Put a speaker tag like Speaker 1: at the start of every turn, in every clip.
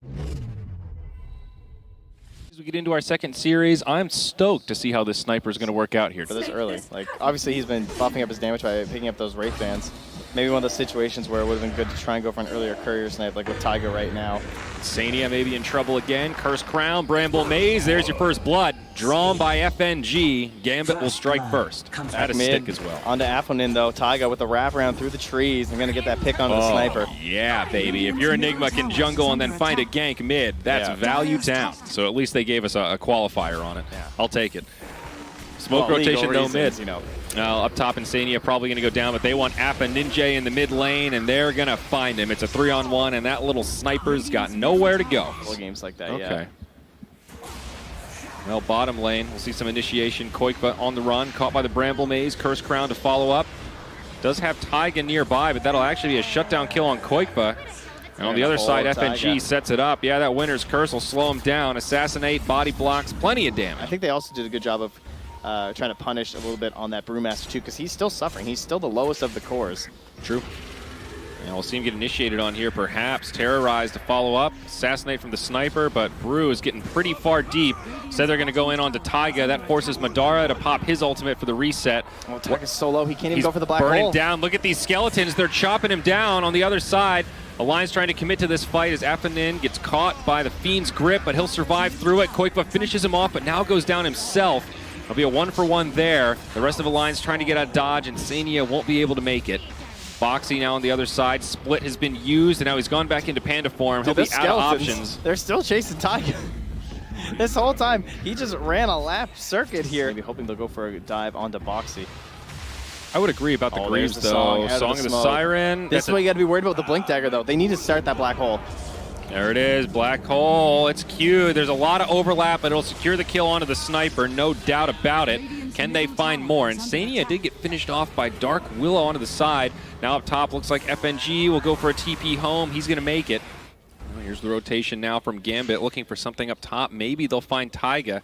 Speaker 1: As we get into our second series, I'm stoked to see how this sniper is going to work out here.
Speaker 2: For this early. Like, obviously he's been buffing up his damage by picking up those Wraith Bands. Maybe one of those situations where it would have been good to try and go for an earlier courier snipe, like with Taiga right now.
Speaker 1: Sania maybe in trouble again. Cursed Crown, Bramble Maze, there's your first blood. Drawn by FNG. Gambit will strike first. At a stick as well.
Speaker 2: Onto Aflin though. Taiga with the wraparound through the trees. They're going to get that pick onto the sniper.
Speaker 1: Yeah, baby. If your Enigma can jungle and then find a gank mid, that's value down. So at least they gave us a qualifier on it. Yeah. I'll take it. Smoke rotation, no mid.
Speaker 2: You know.
Speaker 1: Up top, Insania probably going to go down, but they want Appa Ninja in the mid lane, and they're going to find him. It's a 3-on-1, and that little sniper's got nowhere to go.
Speaker 2: Games like that,
Speaker 1: okay. Well, bottom lane, we'll see some initiation. Koikva on the run, caught by the Bramble Maze. Cursed Crown to follow up. Does have Taiga nearby, but that'll actually be a shutdown kill on Koikva. And on the other side, FNG sets it up. Yeah, that Winter's Curse will slow him down. Assassinate, body blocks, plenty of damage.
Speaker 2: I think they also did a good job of trying to punish a little bit on that Brewmaster too, because he's still suffering. He's still the lowest of the cores.
Speaker 1: True. And we'll see him get initiated on here, perhaps. Terrorize to follow up. Assassinate from the sniper, but Brew is getting pretty far deep. Said they're going to go in onto Taiga. That forces Madara to pop his ultimate for the reset.
Speaker 2: Oh, Taiga's so low, he can't even go for the black hole.
Speaker 1: Burning down. Look at these skeletons. They're chopping him down on the other side. Alliance trying to commit to this fight as Afanin gets caught by the Fiend's grip, but he'll survive through it. Koikva finishes him off, but now goes down himself. It'll be a 1-for-1 there. The rest of Alliance trying to get out of dodge, and Sania won't be able to make it. Boxy now on the other side. Split has been used, and now he's gone back into Panda form. He'll be out of options.
Speaker 2: They're still chasing Taiga. This whole time, he just ran a lap circuit here. Maybe hoping they'll go for a dive onto Boxy.
Speaker 1: I would agree about the Greaves, though. Song of the Siren.
Speaker 2: This is what you got to be worried about with the Blink Dagger, though. They need to start that black hole.
Speaker 1: There it is, black hole. It's cute. There's a lot of overlap, but it'll secure the kill onto the sniper, no doubt about it. Can they find more? And Sania did get finished off by Dark Willow onto the side. Now up top, looks like FNG will go for a TP home. He's going to make it. Well, here's the rotation now from Gambit, looking for something up top. Maybe they'll find Taiga.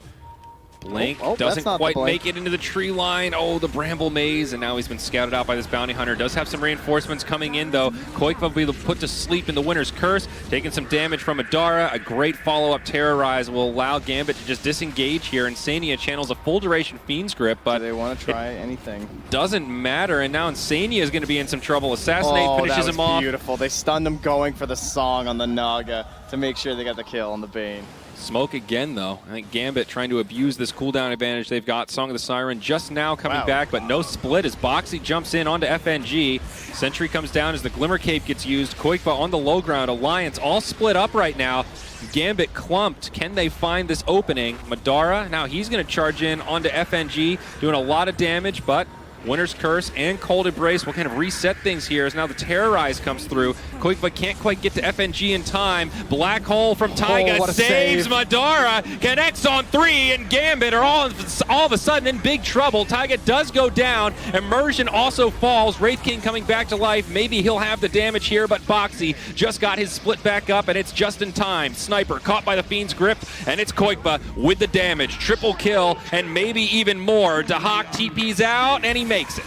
Speaker 1: Blink doesn't quite make it into the tree line. Oh, the Bramble Maze, and now he's been scouted out by this bounty hunter. Does have some reinforcements coming in, though. Koikva will be put to sleep in the Winter's Curse, taking some damage from Madara. A great follow-up Terrorize will allow Gambit to just disengage here, and Sania channels a full-duration Fiend's Grip, but
Speaker 2: they want to try anything.
Speaker 1: Doesn't matter, and now Insania is going to be in some trouble. Assassinate finishes him off.
Speaker 2: Beautiful. They stunned him going for the song on the Naga to make sure they got the kill on the Bane.
Speaker 1: Smoke again, though. I think Gambit trying to abuse this cooldown advantage they've got. Song of the Siren just now coming back, but no split as Boxy jumps in onto FNG. Sentry comes down as the Glimmer Cape gets used. Koikva on the low ground. Alliance all split up right now. Gambit clumped. Can they find this opening? Madara, now he's going to charge in onto FNG, doing a lot of damage, but Winter's Curse and Cold Embrace will kind of reset things here as now the Terrorize comes through. Koikva can't quite get to FNG in time. Black Hole from Taiga saves Madara. Connects on 3, and Gambit are all of a sudden in big trouble. Taiga does go down. Immersion also falls. Wraith King coming back to life. Maybe he'll have the damage here, but Boxy just got his split back up, and it's just in time. Sniper caught by the Fiend's grip, and it's Koikva with the damage. Triple kill, and maybe even more. Dahak TP's out, and he makes it.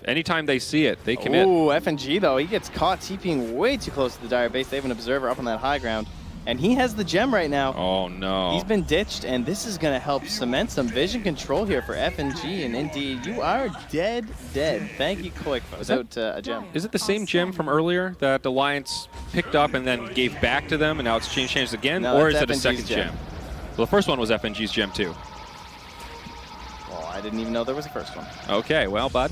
Speaker 1: Anytime they see it, they commit.
Speaker 2: Ooh, FNG though, he gets caught TPing way too close to the Dire base. They have an observer up on that high ground, and he has the gem right now.
Speaker 1: Oh no.
Speaker 2: He's been ditched, and this is going to help cement some vision control here for FNG, and indeed, you are dead. Thank you, Koikva, without a gem.
Speaker 1: Is it the same gem from earlier that Alliance picked up and then gave back to them, and now it's changed again?
Speaker 2: No,
Speaker 1: or is it
Speaker 2: FNG's
Speaker 1: a second gem? Well, the first one was FNG's gem too.
Speaker 2: I didn't even know there was a first one.
Speaker 1: Okay, well, bud.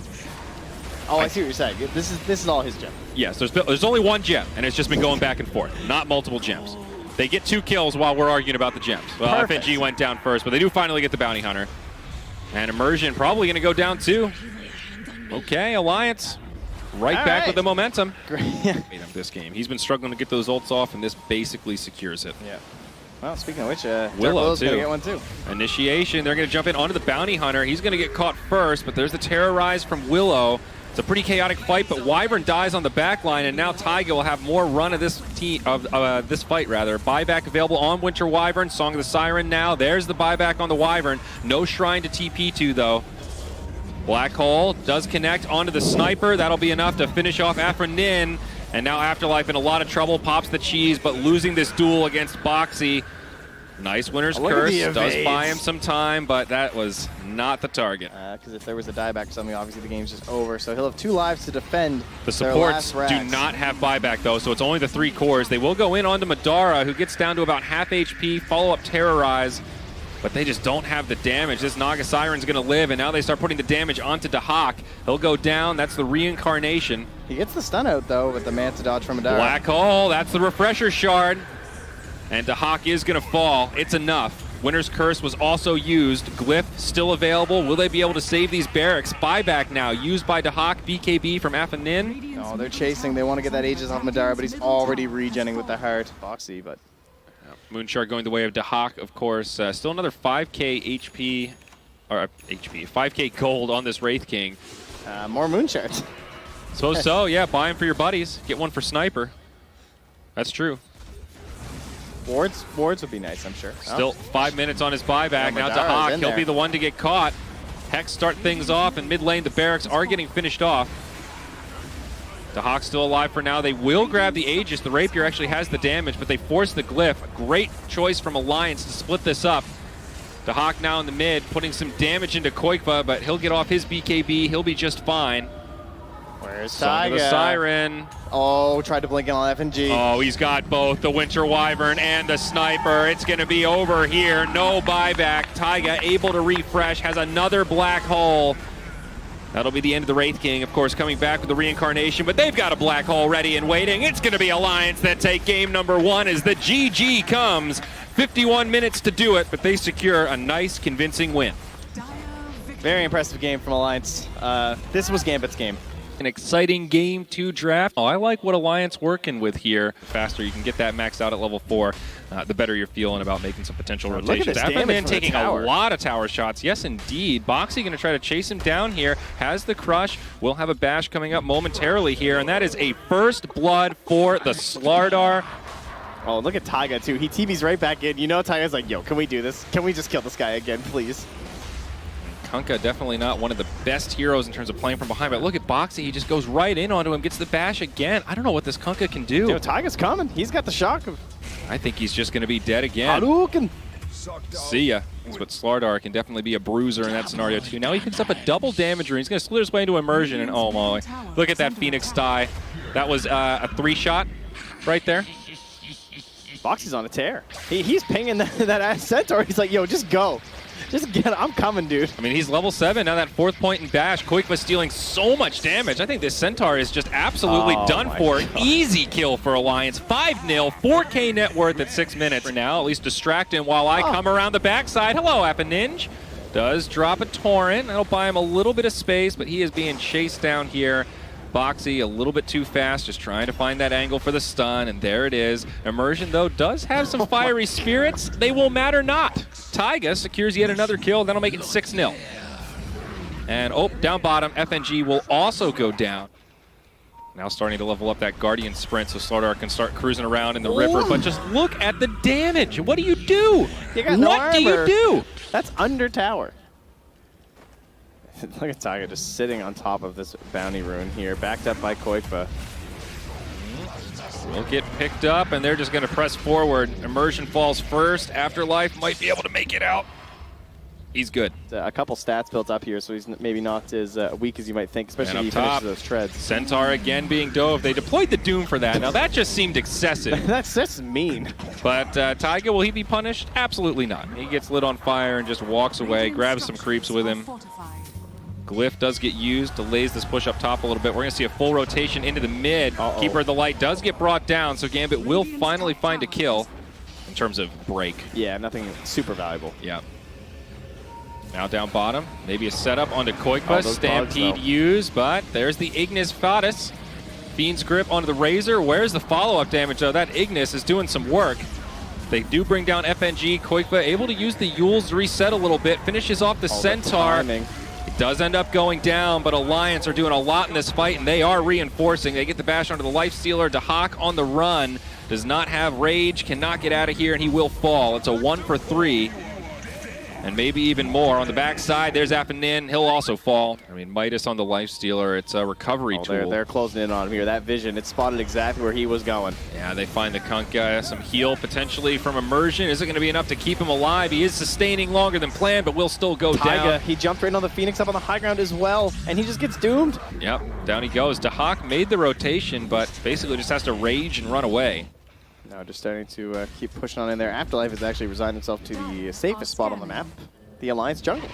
Speaker 2: Oh, I see what you're saying. This is all his gem.
Speaker 1: Yes, there's only one gem, and it's just been going back and forth, not multiple gems. They get 2 kills while we're arguing about the gems. Well,
Speaker 2: Perfect.
Speaker 1: FNG went down first, but they do finally get the bounty hunter. And Immersion probably going to go down too. Okay, Alliance right back with the momentum.
Speaker 2: Great.
Speaker 1: This game. He's been struggling to get those ults off, and this basically secures it.
Speaker 2: Yeah. Well, speaking of which,
Speaker 1: Willow's
Speaker 2: going to get one too.
Speaker 1: Initiation. They're going to jump in onto the bounty hunter. He's going to get caught first, but there's the Terrorize from Willow. It's a pretty chaotic fight, but Wyvern dies on the back line, and now Taiga will have more run of this fight. Buyback available on Winter Wyvern. Song of the Siren now. There's the buyback on the Wyvern. No shrine to TP to, though. Black Hole does connect onto the sniper. That'll be enough to finish off Afranin. And now Afterlife in a lot of trouble, pops the cheese, but losing this duel against Boxy. Nice winner's curse, does buy him some time, but that was not the target.
Speaker 2: Because if there was a dieback or something, obviously the game's just over. So he'll have 2 lives to defend.
Speaker 1: The supports do not have buyback though, so it's only the 3 cores. They will go in onto Madara, who gets down to about half HP, follow-up Terrorize, but they just don't have the damage. This Naga Siren's gonna live, and now they start putting the damage onto Dahak. He'll go down, that's the reincarnation.
Speaker 2: He gets the stun out though with the Manta dodge from Madara.
Speaker 1: Black hole, that's the refresher shard. And Dahak is going to fall. It's enough. Winner's Curse was also used. Glyph still available. Will they be able to save these barracks? Buyback now, used by Dahak. BKB from Afanin.
Speaker 2: No, they're chasing. They want to get that Aegis off Madara, but he's already regenning with the heart. Boxy, but...
Speaker 1: Moonshark going the way of Dahak, of course. Still another 5k HP, or 5k gold on this Wraith King.
Speaker 2: More Moonsharks.
Speaker 1: So, yeah, buy him for your buddies. Get one for Sniper. That's true.
Speaker 2: Wards would be nice, I'm sure.
Speaker 1: Still 5 minutes on his buyback. Now Dahak, he'll be the one to get caught. Hex start things off, and mid lane the barracks are getting finished off. Dahak's still alive for now. They will grab the Aegis. The Rapier actually has the damage, but they force the Glyph. Great choice from Alliance to split this up. Dahak now in the mid, putting some damage into Koikva, but he'll get off his BKB. He'll be just fine.
Speaker 2: Where's
Speaker 1: Song of the Siren?
Speaker 2: Oh, tried to blink in on FNG.
Speaker 1: Oh, he's got both the Winter Wyvern and the Sniper. It's going to be over here. No buyback. Taiga able to refresh, has another black hole. That'll be the end of the Wraith King, of course, coming back with the reincarnation, but they've got a black hole ready and waiting. It's going to be Alliance that take game number 1 as the GG comes. 51 minutes to do it, but they secure a nice, convincing win.
Speaker 2: Very impressive game from Alliance. This was Gambit's game.
Speaker 1: An exciting game 2 draft. Oh, I like what Alliance working with here. The faster you can get that maxed out at level 4, the better you're feeling about making some potential rotations. Afterman taking a lot of tower shots. Yes, indeed. Boxy going to try to chase him down here. Has the crush. We'll have a bash coming up momentarily here, and that is a first blood for the Slardar.
Speaker 2: Oh, look at Taiga, too. He TV's right back in. You know Taiga's like, yo, can we do this? Can we just kill this guy again, please?
Speaker 1: Kunkka definitely not one of the best heroes in terms of playing from behind, but look at Boxy. He just goes right in onto him, gets the bash again. I don't know what this Kunkka can do.
Speaker 2: Yo, Taiga's coming. He's got the shock.
Speaker 1: I think he's just going to be dead again.
Speaker 2: Hadouken.
Speaker 1: See ya. But Slardar can definitely be a bruiser in that scenario too. Now he picks up a double damager. He's going to split his way into immersion, and oh my. Look at that Phoenix die. That was a 3-shot right there.
Speaker 2: Boxy's on a tear. He's pinging that Centaur. He's like, yo, just go. Just get it. I'm coming, dude.
Speaker 1: I mean, he's level 7. Now that 4th point in bash. Koikva stealing so much damage. I think this Centaur is just absolutely done for. God. Easy kill for Alliance. 5-0, 4K net worth at 6 minutes. For now, at least distract him while I come around the backside. Hello, Apaninj. Does drop a Torrent. That'll buy him a little bit of space, but he is being chased down here. Boxy a little bit too fast, just trying to find that angle for the stun, and there it is. Immersion, though, does have some fiery spirits. They will matter not. Taiga secures yet another kill. That'll make it 6-0. And, oh, down bottom, FNG will also go down. Now starting to level up that Guardian sprint so Slardar can start cruising around in the river. But just look at the damage. What do you do?
Speaker 2: You got no
Speaker 1: what do you do?
Speaker 2: That's under tower. Look at Taiga just sitting on top of this bounty rune here, backed up by Koikva.
Speaker 1: Will get picked up, and they're just going to press forward. Immersion falls first. Afterlife might be able to make it out. He's good.
Speaker 2: A couple stats built up here, so he's maybe not as weak as you might think, especially if he finishes those treads.
Speaker 1: Centaur again being dove. They deployed the Doom for that. Now that just seemed excessive.
Speaker 2: That's mean.
Speaker 1: But Taiga, will he be punished? Absolutely not. He gets lit on fire and just walks away, grabs some creeps with him. Glyph does get used, delays this push up top a little bit. We're going to see a full rotation into the mid. Keeper of the Light does get brought down, so Gambit will finally find a kill in terms of break.
Speaker 2: Yeah, nothing super valuable.
Speaker 1: Yeah. Now down bottom, maybe a setup onto Koikva. Stampede used, but there's the Ignis Fatus. Fiend's Grip onto the Razor. Where's the follow-up damage, though? That Ignis is doing some work. They do bring down FNG. Koikva able to use the Yules to reset a little bit. Finishes off the Centaur. It does end up going down, but Alliance are doing a lot in this fight, and they are reinforcing. They get the bash onto the Lifestealer. Dahak on the run. Does not have Rage, cannot get out of here, and he will fall. It's a 1 for 3. and maybe even more. On the backside, there's Appanin. He'll also fall. I mean, Midas on the Lifestealer. It's a recovery tool.
Speaker 2: They're closing in on him here. That vision, it spotted exactly where he was going.
Speaker 1: Yeah, they find the Kunkka. Some heal potentially from Immersion. Is it going to be enough to keep him alive? He is sustaining longer than planned, but will still go down.
Speaker 2: He jumped right on the Phoenix up on the high ground as well, and he just gets doomed.
Speaker 1: Yep, down he goes. Dahak made the rotation, but basically just has to rage and run away.
Speaker 2: Now just starting to keep pushing on in there. Afterlife has actually resigned himself to the safest spot on the map, the Alliance jungle.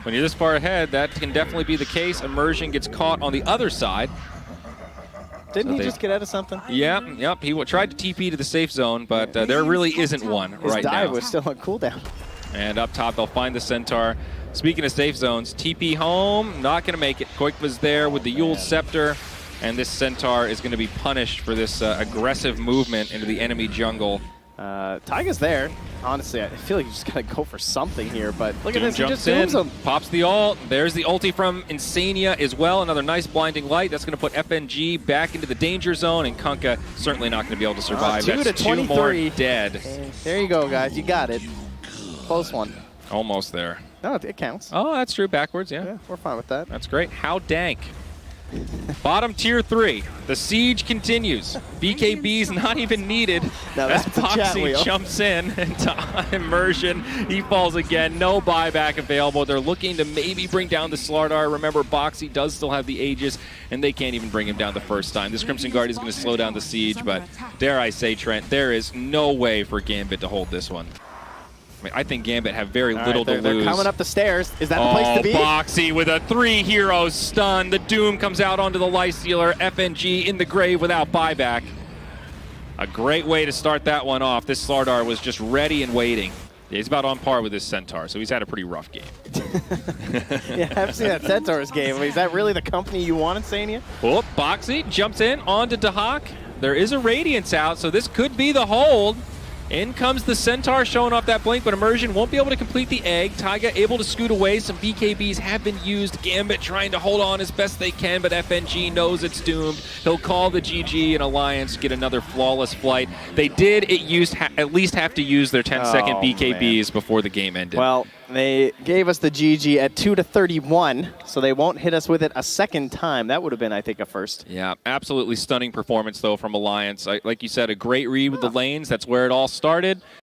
Speaker 1: When you're this far ahead, that can definitely be the case. Immersion gets caught on the other side.
Speaker 2: Didn't he just get out of something?
Speaker 1: Yep. He tried to TP to the safe zone, but there really isn't one right now.
Speaker 2: His dive was still on cooldown.
Speaker 1: And up top, they'll find the Centaur. Speaking of safe zones, TP home, not going to make it. Koik was there with the Yule Scepter, and this Centaur is going to be punished for this aggressive movement into the enemy jungle.
Speaker 2: Taiga's there. Honestly, I feel like you just got to go for something here, but look
Speaker 1: Doom
Speaker 2: at this, he
Speaker 1: jumps
Speaker 2: just dooms
Speaker 1: in,
Speaker 2: him.
Speaker 1: pops the ult. There's the ulti from Insania as well. Another nice blinding light. That's going to put FNG back into the danger zone, and Kunkka certainly not going to be able to survive.
Speaker 2: 2
Speaker 1: That's
Speaker 2: to 23.
Speaker 1: 2 more dead.
Speaker 2: There you go, guys. You got it. Close one.
Speaker 1: Almost there.
Speaker 2: No, it counts.
Speaker 1: Oh, that's true. Backwards,
Speaker 2: Yeah, we're fine with that.
Speaker 1: That's great. How dank. Bottom tier 3. The siege continues. BKB's not even needed.
Speaker 2: Now
Speaker 1: As
Speaker 2: that's a chat
Speaker 1: Boxy
Speaker 2: wheel.
Speaker 1: jumps in into Immersion. He falls again. No buyback available. They're looking to maybe bring down the Slardar. Remember, Boxy does still have the Aegis, and they can't even bring him down the first time. This Crimson Guard is going to slow down the siege, but dare I say, Trent, there is no way for Gambit to hold this one. I mean, I think Gambit have very little to lose.
Speaker 2: They're coming up the stairs. Is that the place to be?
Speaker 1: Boxy with a 3 heroes stun. The Doom comes out onto the Lifestealer. FNG in the grave without buyback. A great way to start that one off. This Slardar was just ready and waiting. Yeah, he's about on par with this Centaur, so he's had a pretty rough game.
Speaker 2: Yeah, I haven't seen that Centaur's game. I mean, is that really the company you want in Sania?
Speaker 1: Oh, Boxy jumps in onto Dahak. There is a Radiance out, so this could be the hold. In comes the Centaur showing off that blink, but Immersion won't be able to complete the egg. Taiga able to scoot away. Some BKBs have been used. Gambit trying to hold on as best they can, but FNG knows it's doomed. He'll call the GG and Alliance get another flawless flight. They did at least have to use their 10-second BKBs before the game ended.
Speaker 2: Well, they gave us the GG at 2 to 31, so they won't hit us with it a second time. That would have been, I think, a first.
Speaker 1: Yeah, absolutely stunning performance, though, from Alliance. Like you said, a great read with the lanes. That's where it all started.